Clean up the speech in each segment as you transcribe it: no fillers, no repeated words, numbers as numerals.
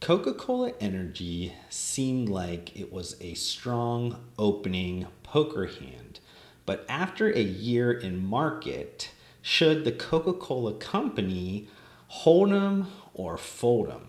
Coca-Cola Energy seemed like it was a strong opening poker hand, but after a year in market, should the Coca-Cola Company hold 'em or fold 'em?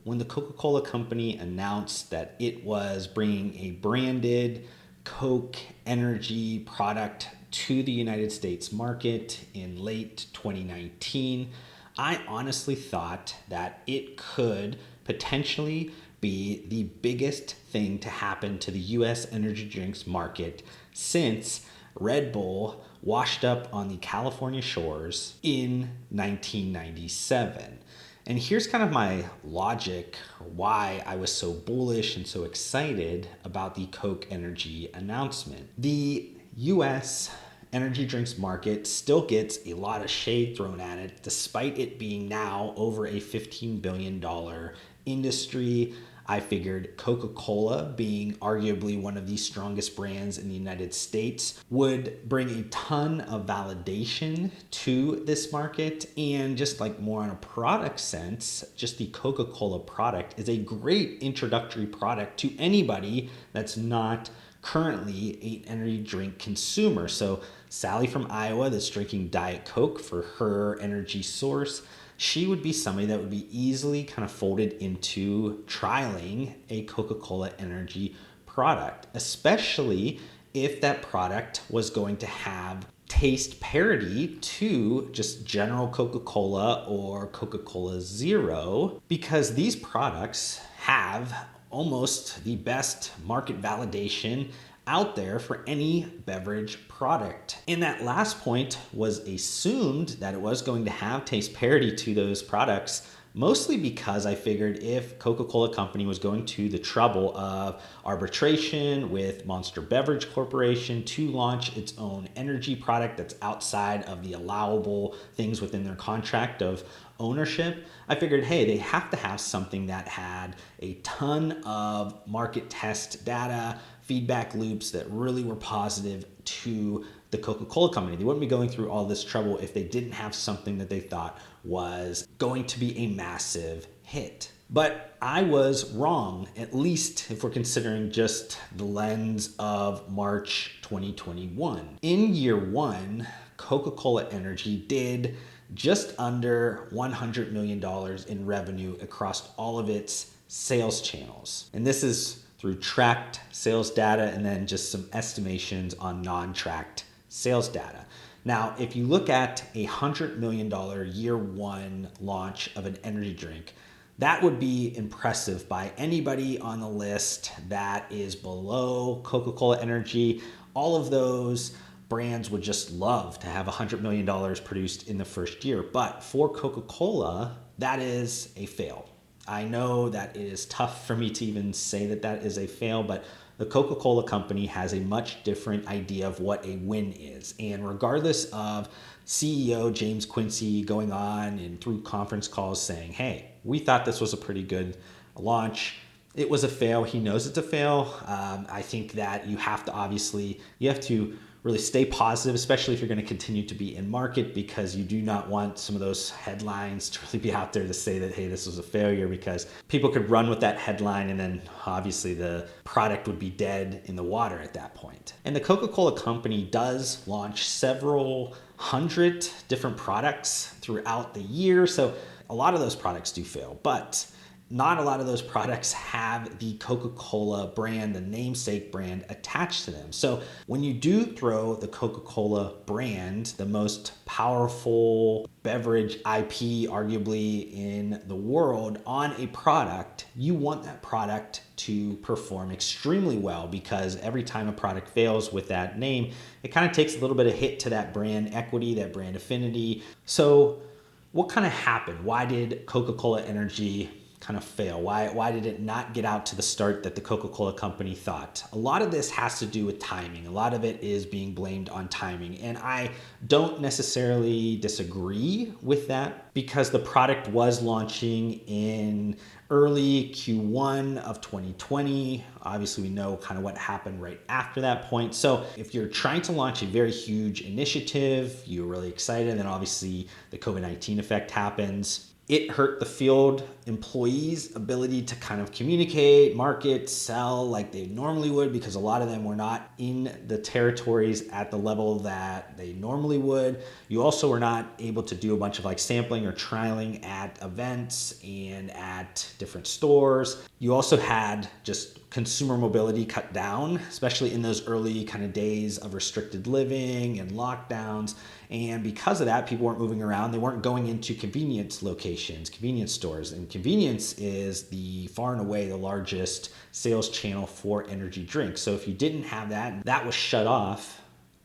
When the Coca-Cola Company announced that it was bringing a branded Coke Energy product to the United States market in late 2019, I honestly thought that it could potentially be the biggest thing to happen to the US energy drinks market since Red Bull washed up on the California shores in 1997. And here's kind of my logic why I was so bullish and so excited about the Coke Energy announcement. The US energy drinks market still gets a lot of shade thrown at it, despite it being now over a $15 billion industry. I figured Coca-Cola, being arguably one of the strongest brands in the United States, would bring a ton of validation to this market. And just like more on a product sense, just the Coca-Cola product is a great introductory product to anybody that's not currently an energy drink consumer. So Sally from Iowa that's drinking Diet Coke for her energy source, she would be somebody that would be easily kind of folded into trialing a Coca-Cola Energy product, especially if that product was going to have taste parity to just general Coca-Cola or Coca-Cola Zero, because these products have almost the best market validation out there for any beverage product. And that last point was assumed that it was going to have taste parity to those products, mostly because I figured if Coca-Cola Company was going to the trouble of arbitration with Monster Beverage Corporation to launch its own energy product that's outside of the allowable things within their contract of ownership, I figured, hey, they have to have something that had a ton of market test data, feedback loops that really were positive to the Coca-Cola Company. They wouldn't be going through all this trouble if they didn't have something that they thought was going to be a massive hit. But I was wrong, at least if we're considering just the lens of March 2021. In year one, Coca-Cola Energy did just under $100 million in revenue across all of its sales channels. And this is through tracked sales data and then just some estimations on non-tracked sales data. Now, if you look at a $100 million year one launch of an energy drink, that would be impressive by anybody on the list that is below Coca-Cola Energy. All of those brands would just love to have $100 million produced in the first year. But for Coca-Cola, that is a fail. I know that it is tough for me to even say that that is a fail, but the Coca-Cola Company has a much different idea of what a win is. And regardless of CEO James Quincy going on and through conference calls saying, hey, we thought this was a pretty good launch, it was a fail. He knows it's a fail. I think that you have to really stay positive, especially if you're going to continue to be in market, because you do not want some of those headlines to really be out there to say that, hey, this was a failure, because people could run with that headline and then obviously the product would be dead in the water at that point. And the Coca-Cola Company does launch several hundred different products throughout the year. So a lot of those products do fail, but not a lot of those products have the Coca-Cola brand, the namesake brand, attached to them. So when you do throw the Coca-Cola brand, the most powerful beverage IP arguably in the world, on a product, you want that product to perform extremely well, because every time a product fails with that name, it kind of takes a little bit of hit to that brand equity, that brand affinity. So what kind of happened? Why did Coca-Cola Energy kind of fail? Why did it not get out to the start that the Coca-Cola Company thought? A lot of this has to do with timing. A lot of it is being blamed on timing. And I don't necessarily disagree with that because the product was launching in early Q1 of 2020. Obviously, we know kind of what happened right after that point. So if you're trying to launch a very huge initiative, you're really excited, and then obviously the COVID-19 effect happens. It hurt the field employees' ability to kind of communicate, market, sell like they normally would, because a lot of them were not in the territories at the level that they normally would. You also were not able to do a bunch of like sampling or trialing at events and at different stores. You also had just consumer mobility cut down, especially in those early kind of days of restricted living and lockdowns. And because of that, people weren't moving around. They weren't going into convenience locations, convenience stores. And convenience is the far and away the largest sales channel for energy drinks. So if you didn't have that, that was shut off.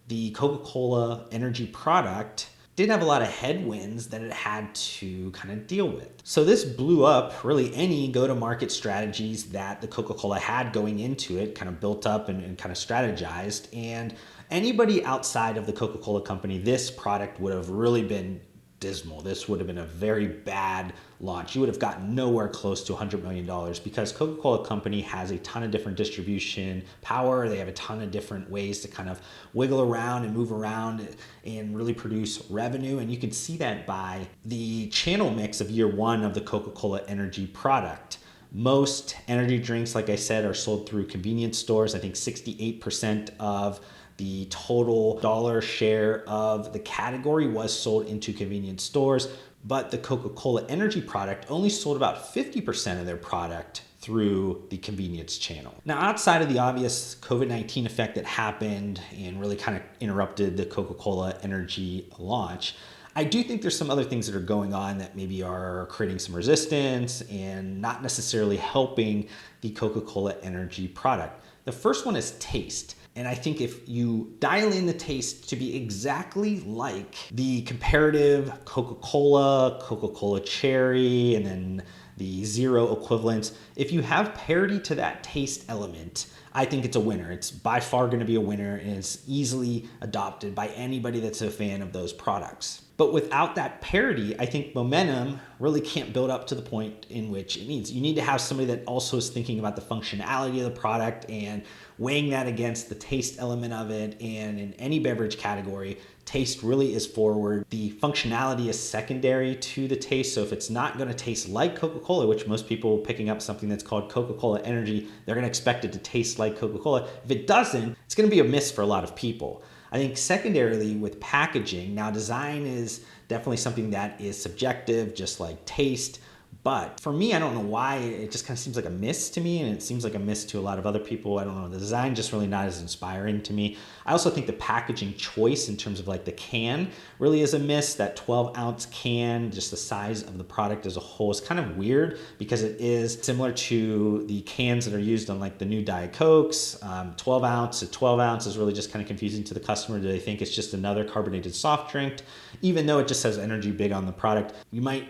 The Coca-Cola Energy product did have a lot of headwinds that it had to kind of deal with. So this blew up really any go-to-market strategies that the Coca-Cola had going into it, kind of built up and kind of strategized. And anybody outside of the Coca-Cola Company, this product would have really been dismal. This would have been a very bad launch. You would have gotten nowhere close to $100 million because Coca-Cola Company has a ton of different distribution power. They have a ton of different ways to kind of wiggle around and move around and really produce revenue. And you can see that by the channel mix of year one of the Coca-Cola Energy product. Most energy drinks, like I said, are sold through convenience stores. I think 68% of the total dollar share of the category was sold into convenience stores, but the Coca-Cola Energy product only sold about 50% of their product through the convenience channel. Now, outside of the obvious COVID-19 effect that happened and really kind of interrupted the Coca-Cola Energy launch, I do think there's some other things that are going on that maybe are creating some resistance and not necessarily helping the Coca-Cola Energy product. The first one is taste. And I think if you dial in the taste to be exactly like the comparative Coca-Cola, Coca-Cola Cherry, and then the zero equivalents, if you have parity to that taste element, I think it's a winner. It's by far going to be a winner, and it's easily adopted by anybody that's a fan of those products. But without that parity, I think momentum really can't build up to the point in which it needs. You need to have somebody that also is thinking about the functionality of the product and weighing that against the taste element of it. And in any beverage category, taste really is forward. The functionality is secondary to the taste. So if it's not going to taste like Coca-Cola, which most people picking up something that's called Coca-Cola Energy, they're going to expect it to taste like Coca-Cola. If it doesn't, it's going to be a miss for a lot of people. I think secondarily with packaging, now design is definitely something that is subjective, just like taste. But for me, I don't know why, it just kind of seems like a miss to me, and it seems like a miss to a lot of other people. I don't know, the design just really not as inspiring to me. I also think the packaging choice in terms of like the can really is a miss. That 12-ounce can, just the size of the product as a whole, is kind of weird because it is similar to the cans that are used on like the new Diet Cokes. 12 ounce is really just kind of confusing to the customer. Do they think it's just another carbonated soft drink? Even though it just says energy big on the product, you might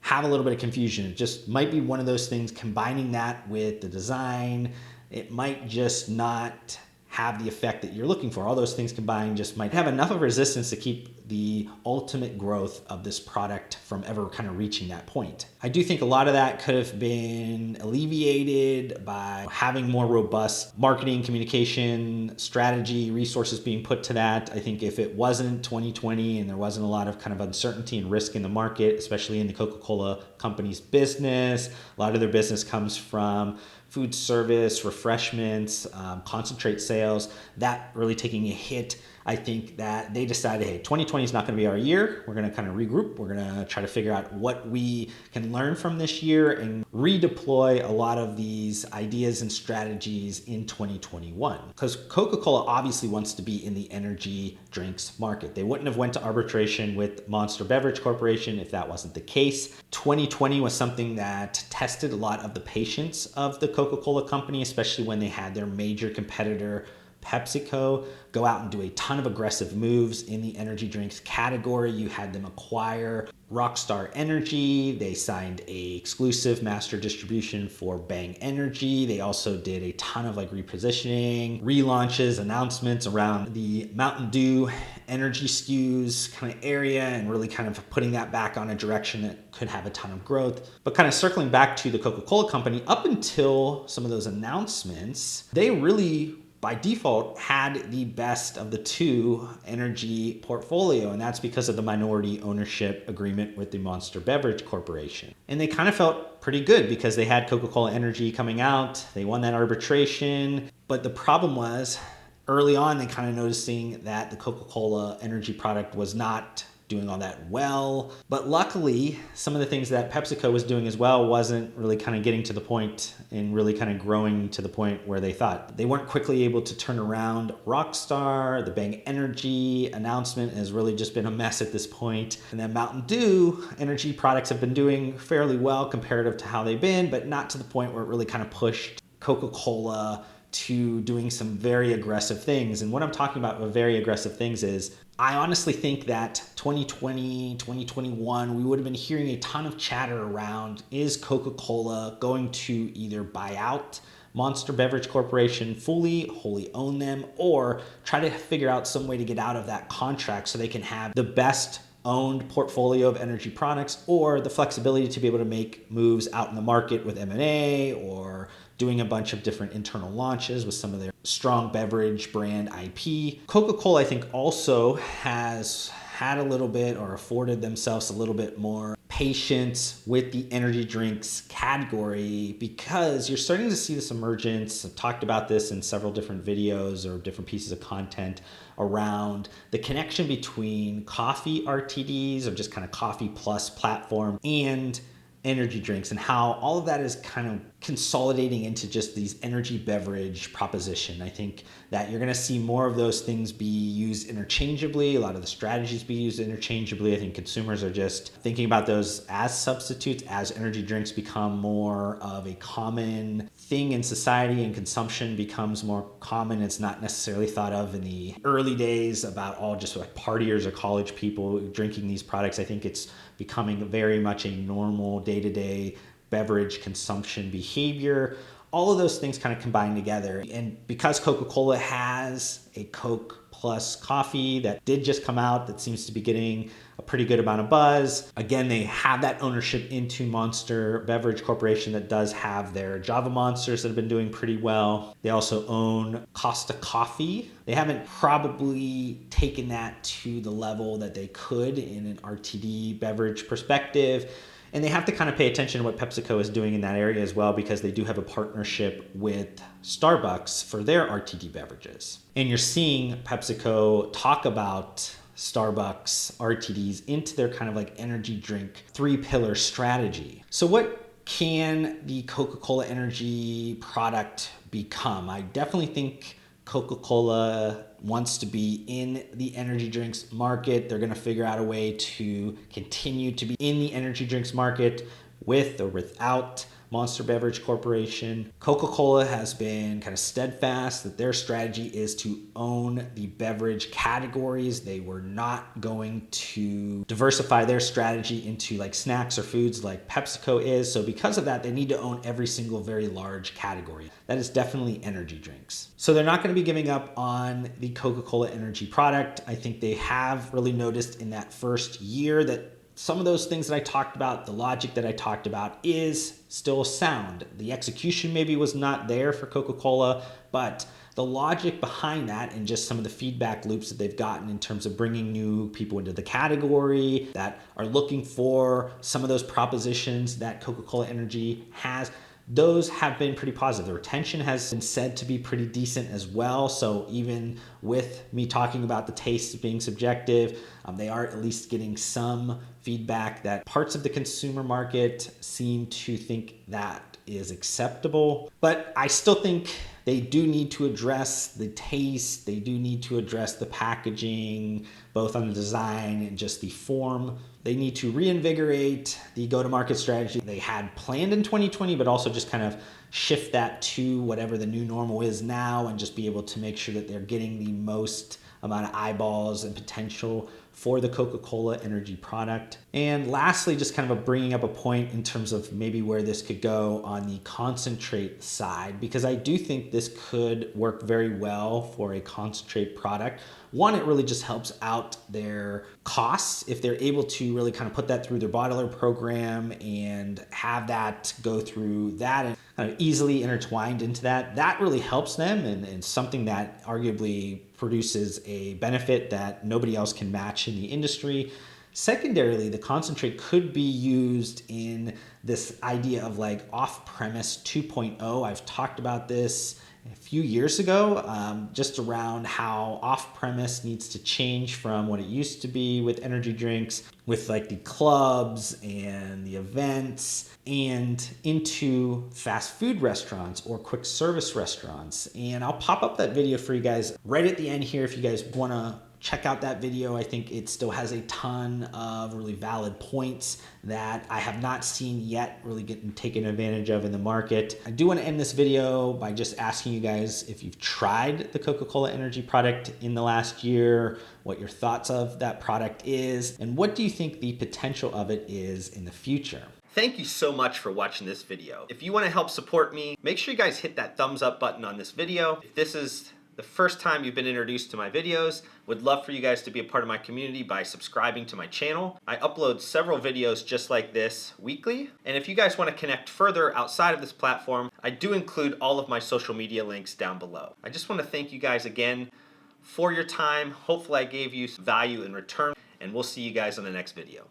have a little bit of confusion. It just might be one of those things, combining that with the design, it might just not have the effect that you're looking for. All those things combined just might have enough of resistance to keep the ultimate growth of this product from ever kind of reaching that point. I do think a lot of that could have been alleviated by having more robust marketing, communication, strategy, resources being put to that. I think if it wasn't 2020 and there wasn't a lot of kind of uncertainty and risk in the market, especially in the Coca-Cola Company's business, a lot of their business comes from food service, refreshments, concentrate sales, that really taking a hit. I think that they decided, hey, 2020 is not going to be our year. We're going to kind of regroup. We're going to try to figure out what we can learn from this year and redeploy a lot of these ideas and strategies in 2021. Because Coca-Cola obviously wants to be in the energy drinks market. They wouldn't have went to arbitration with Monster Beverage Corporation if that wasn't the case. 2020 was something that tested a lot of the patience of the Coca-Cola Company, especially when they had their major competitor PepsiCo go out and do a ton of aggressive moves in the energy drinks category. You had them acquire Rockstar Energy. They signed a exclusive master distribution for Bang Energy. They also did a ton of repositioning, relaunches, announcements around the Mountain Dew energy SKUs kind of area, and really kind of putting that back on a direction that could have a ton of growth. But kind of circling back to the Coca-Cola Company, up until some of those announcements, they really by default had the best of the two energy portfolio, and that's because of the minority ownership agreement with the Monster Beverage Corporation. And they kind of felt pretty good because they had Coca-Cola Energy coming out, they won that arbitration, but the problem was early on they kind of noticing that the Coca-Cola Energy product was not doing all that well. But luckily, some of the things that PepsiCo was doing as well wasn't really kind of getting to the point and really kind of growing to the point where they thought. They weren't quickly able to turn around Rockstar. The Bang Energy announcement has really just been a mess at this point. And then Mountain Dew energy products have been doing fairly well comparative to how they've been, but not to the point where it really kind of pushed Coca-Cola to doing some very aggressive things. And what I'm talking about with very aggressive things is I honestly think that 2020, 2021, we would have been hearing a ton of chatter around, is Coca-Cola going to either buy out Monster Beverage Corporation fully, wholly own them, or try to figure out some way to get out of that contract so they can have the best owned portfolio of energy products, or the flexibility to be able to make moves out in the market with M&A, or doing a bunch of different internal launches with some of their strong beverage brand IP. Coca-Cola, I think, also has had a little bit or afforded themselves a little bit more patience with the energy drinks category because you're starting to see this emergence. I've talked about this in several different videos or different pieces of content around the connection between coffee RTDs or just kind of coffee plus platform and energy drinks, and how all of that is kind of consolidating into just these energy beverage proposition. I think that you're going to see more of those things be used interchangeably, a lot of the strategies be used interchangeably. I think consumers are just thinking about those as substitutes as energy drinks become more of a common thing in society and consumption becomes more common. It's not necessarily thought of in the early days about all just like partiers or college people drinking these products. I think it's becoming very much a normal day-to-day beverage consumption behavior. All of those things kind of combine together. And because Coca-Cola has a Coke plus coffee that did just come out that seems to be getting a pretty good amount of buzz. Again, they have that ownership into Monster Beverage Corporation that does have their Java Monsters that have been doing pretty well. They also own Costa Coffee. They haven't probably taken that to the level that they could in an RTD beverage perspective. And they have to kind of pay attention to what PepsiCo is doing in that area as well, because they do have a partnership with Starbucks for their RTD beverages. And you're seeing PepsiCo talk about Starbucks RTDs into their kind of like energy drink 3-pillar strategy. So what can the Coca-Cola Energy product become? I definitely think Coca-Cola wants to be in the energy drinks market. They're going to figure out a way to continue to be in the energy drinks market with or without Monster Beverage Corporation. Coca-Cola has been kind of steadfast that their strategy is to own the beverage categories. They were not going to diversify their strategy into like snacks or foods like PepsiCo is. So because of that, they need to own every single very large category. That is definitely energy drinks. So they're not going to be giving up on the Coca-Cola Energy product. I think they have really noticed in that first year that some of those things that I talked about, the logic that I talked about is still sound. The execution maybe was not there for Coca-Cola, but the logic behind that and just some of the feedback loops that they've gotten in terms of bringing new people into the category that are looking for some of those propositions that Coca-Cola Energy has, those have been pretty positive. The retention has been said to be pretty decent as well. So even with me talking about the taste being subjective, they are at least getting some feedback that parts of the consumer market seem to think that is acceptable. But I still think they do need to address the taste. They do need to address the packaging both on the design and just the form. They need to reinvigorate the go-to-market strategy they had planned in 2020, but also just kind of shift that to whatever the new normal is now and just be able to make sure that they're getting the most amount of eyeballs and potential for the Coca-Cola Energy product. And lastly, just kind of bringing up a point in terms of maybe where this could go on the concentrate side, because I do think this could work very well for a concentrate product. One, it really just helps out their costs if they're able to really kind of put that through their bottler program and have that go through that and kind of easily intertwined into that. That really helps them and something that arguably produces a benefit that nobody else can match in the industry. Secondarily, the concentrate could be used in this idea of like off-premise 2.0. I've talked about this a few years ago, just around how off-premise needs to change from what it used to be with energy drinks, with like the clubs and the events, and into fast food restaurants or quick service restaurants. And I'll pop up that video for you guys right at the end here if you guys want to check out that video. I think it still has a ton of really valid points that I have not seen yet really getting taken advantage of in the market. I do want to end this video by just asking you guys if you've tried the Coca-Cola Energy product in the last year, what your thoughts of that product is, and what do you think the potential of it is in the future. Thank you so much for watching this video. If you want to help support me, make sure you guys hit that thumbs up button on this video. If this is the first time you've been introduced to my videos, would love for you guys to be a part of my community by subscribing to my channel. I upload several videos just like this weekly. And if you guys want to connect further outside of this platform, I do include all of my social media links down below. I just want to thank you guys again for your time. Hopefully I gave you some value in return, and we'll see you guys on the next video.